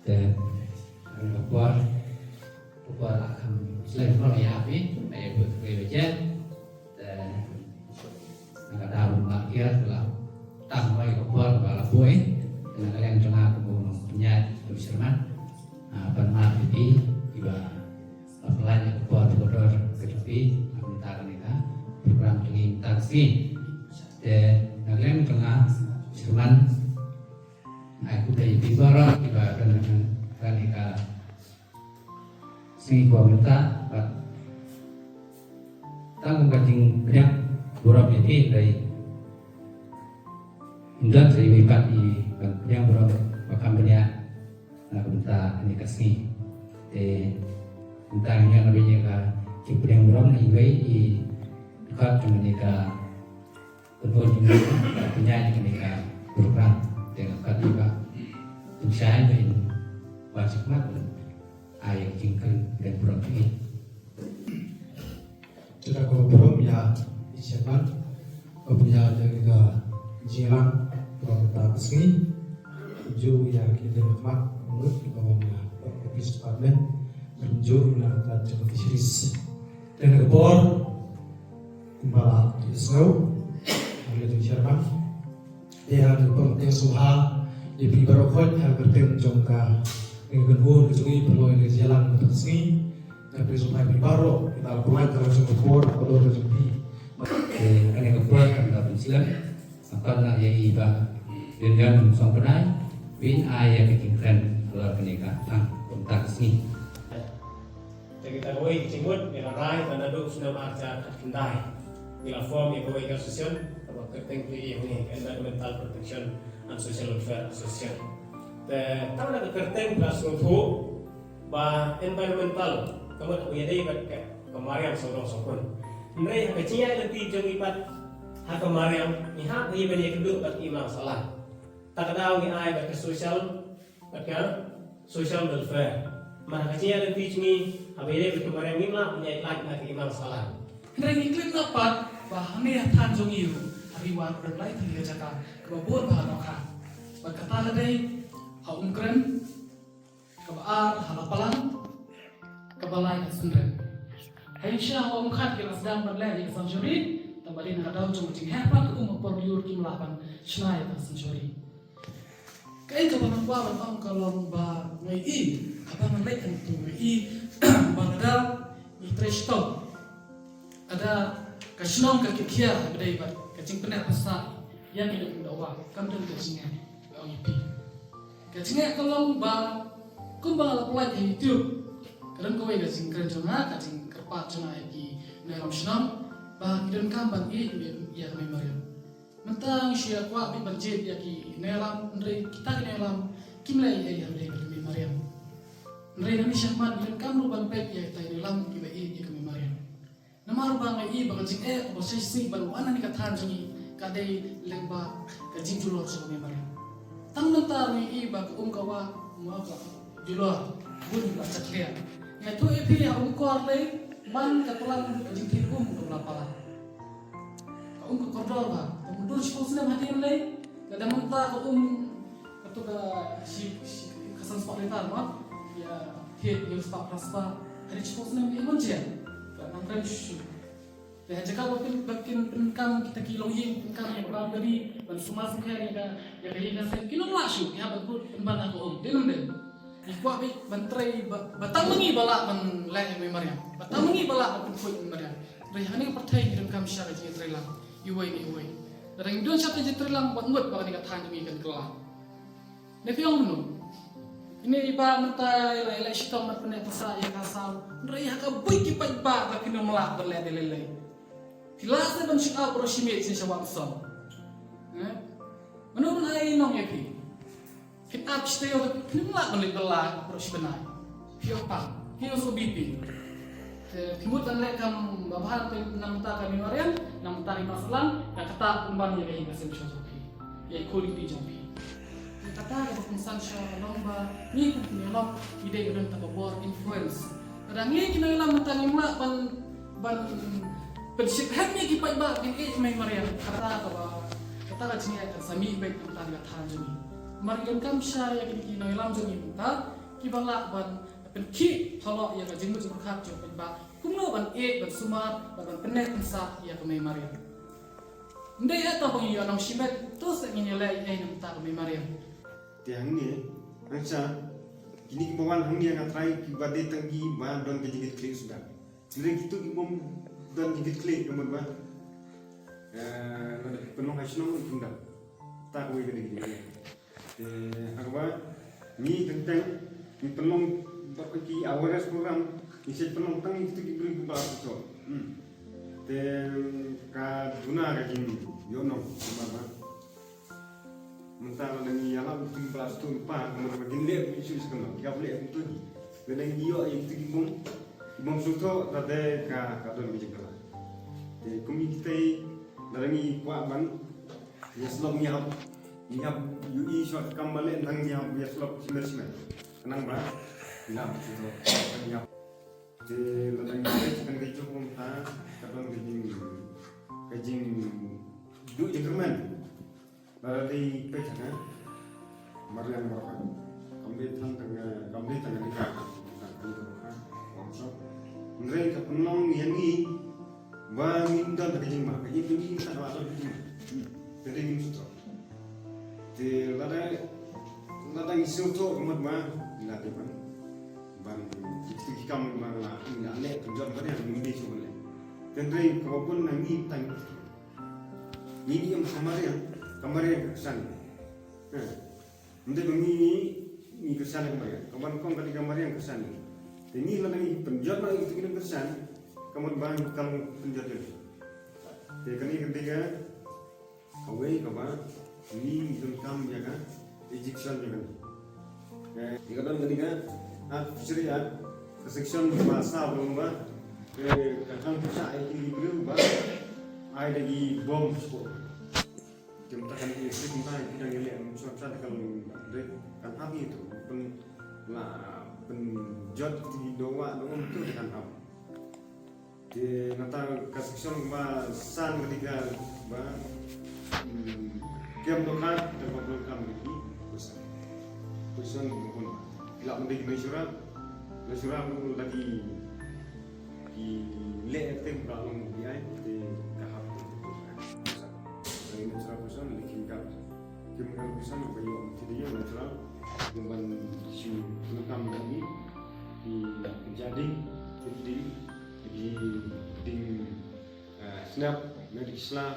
dan buat akan selain kalau ya api ayah buat kerja dan nggak tahu makiat lah tambah buat kalau buat dengan kalian tengah kemudian punya berserman pernah ini tiba pelanya buat bodor ke tepi minta kita program dengan taksi dan kalian tengah berserman aku dari tiba dengan kanika sing gua minta tanggung kacing banyak borok ini dari indah dari wibat di yang borok bakal banyak nak minta ini kasih de minta yang lebihnya ka ciput yang borok ini gai di dekat dengan nika tentu juga punya nika program dengan katiba usaha ini wajib banget ayat jingkal dan buruk ini. Kita kalau ya isian punya jaga jiran kita kesini tujuh ya kita mak menurut bahwa office department menunjuk melakukan jaga fisheries dan kebor kembali di snow oleh jiran dia berpenting suha di barokot yang bertemu jongka dengan buah kecuri perlu yang jalan untuk sini tapi supaya baru kita lakukan kalau cuma buah atau rezeki karena kebor kan tak pensilan akan nak yang iba dengan sampai bin ayah bikinkan kalau pernikahan kontak sini. Jadi kita koi cimut melarai dan aduk sudah marca kendai bila form yang koi association atau kerteng PE ini environmental protection and social welfare association. Tahu nak kerteng beras rumput bah environmental kamu tak punya day kat kemarin sorong sokon. Mereka kecil nanti jom ibat hak kemarin ni hak dia banyak kedua kat imam salah. Tak tahu ni ai kat social welfare. Mah kecil nanti cumi habis dia kemarin ni lah punya lagi kat imam salah. Mereka iklim dapat bahan ni tan jong iu hari wan berlai tiga jaka kebabur bahan okah. Berkata tadi keren kebaar halapalan kebalai kesendirian. Aisyah kat kita sedang berlari ke sanctuary tambalin hadau cuma tinggal perliur kimlapan senai ke sanctuary. Kain kebalan bawa kalau ba ngai apa ngai kan tu ngai bangda itresto ada kasinong kakikia bedai bat kacing penak pasal yang kita dawa kamdan kacingnya ipi. Kacingnya kalau ba kumbang laplat YouTube kadang kau yang kacing keren cuma kacing kerpat cuma lagi dalam senam bah dan kambang ini ya memorial mentang siapa kuat bi berjid ya ki nelam ndre kita ki nelam kimlai ya dari memorial ndre Indonesia man dan kamu ban pek ya kita nelam ki ba ya ki memorial namar bang ai ba kacing proses sing baru anan ni katan juni kadai lemba kacing julor so memorial tang mentar ni ba kawa mau ka julor bun ba caklia ya tu epi ya ungkor le man katulang jingkin ke lapangan ke koridor ba mundur sepuluh hadir le kada mentah ke ketuka si kesan sepak letar ma ya hit yang sepak raspa hari sepuluh ni monja kan kan shu ya jika bakin penkam kita kilong yin penkam yang berapa tadi dan semua semua yang ya kayak saya kilong langsung ya betul pemban aku denum den ikwa bi bantrai batang mengi bala man lai memorial batang mengi bala man foi memorial rehani pertai dalam kam syara ji trelang iwai ni iwai reng don satu ji trelang buat ngut ba ni katan mi kan kelah ne fiong nu ini iba mentai lai stom mat pene pasa ya kasau reh ka bui ki pai ba ba kino melak berle delele tilasa ban syika prosimit sin sawak som menurut ai nong ya pi kita pasti orang kenal balik belah terus benar. Siapa? Kita sobipi. Kemudian mereka membahas tentang kami varian, tentang masalah, kata pemban yang kita sebut sobi. Ya ikut di jambi. Kata ada pensan lomba ni punya lom ide dan tabor influence. Kadang ni kita lam tentang mak ban pensihatnya kita iba ini mai varian kata sini ada sami baik tentang kata jami. Marikan kam saya yang kita ilam jami kita kibala ban pen ki holo ya ka jingmu jingmu khat jo pen ba kumno ban e ban sumar ban penek pensa ya ka mai mariam ndai ya ta bang ya nang shimet to se ngin le ai nam ta ka mai mariam tiang ni angsa kini kibawan hang yang atrai kibade tanggi ba don ke jigit klik sudah sering itu kibom don jigit klik kemudian ba penuh hasilnya tunda tak boleh gini agak ni tentang ni penuh bagi awareness program ni saya penuh tentang itu diberi kepada tu ka guna ka jing yono mama mentang dengan alam itu kelas tu lupa kemudian begini le isu sekolah kita boleh itu dengan iyo itu ibom suto tadi ka don bijak lah de kumi kita dari kuat ban ya selom nyap UI shot kembali tentang nyap ya selom simer kenang ba bilang itu nyap de ladang kita kan gitu pun ta kadang kajing du jengkerman dari pecahnya marian berapa kami tangga nikah workshop mereka penong yang ini bangin dan kajing mah kajing ini tak ada kajing jadi ini sutra di ladang isu tu kemudian mah ladang ban itu kami malah ini aneh tujuan mana yang mimpi soalnya dan dari kebun nangi tang ini yang kemarin kesan nanti ini kesan kemarin kong kali kemarin kesan ini lagi penjat lagi itu kita kesan kemudian bang kalau penjat itu jadi ketika kawai kabar ini kam ya kan Egyptian ya kan jika dalam ketika syariat keseksian bahasa berubah kadang bisa ini berubah ada lagi bom sport jam takan istri kita yang lihat suatu kalau kan api itu penjat di doa itu dengan apa di nata keseksian bahasa ketika game doa dan program ini besar besar pun tidak menjadi mesyuarat lagi di letem balong dia di tahap itu ini besar lekin kap kemudian besar bagi dia natural dengan isu tentang ini menjadi di snap dari Islam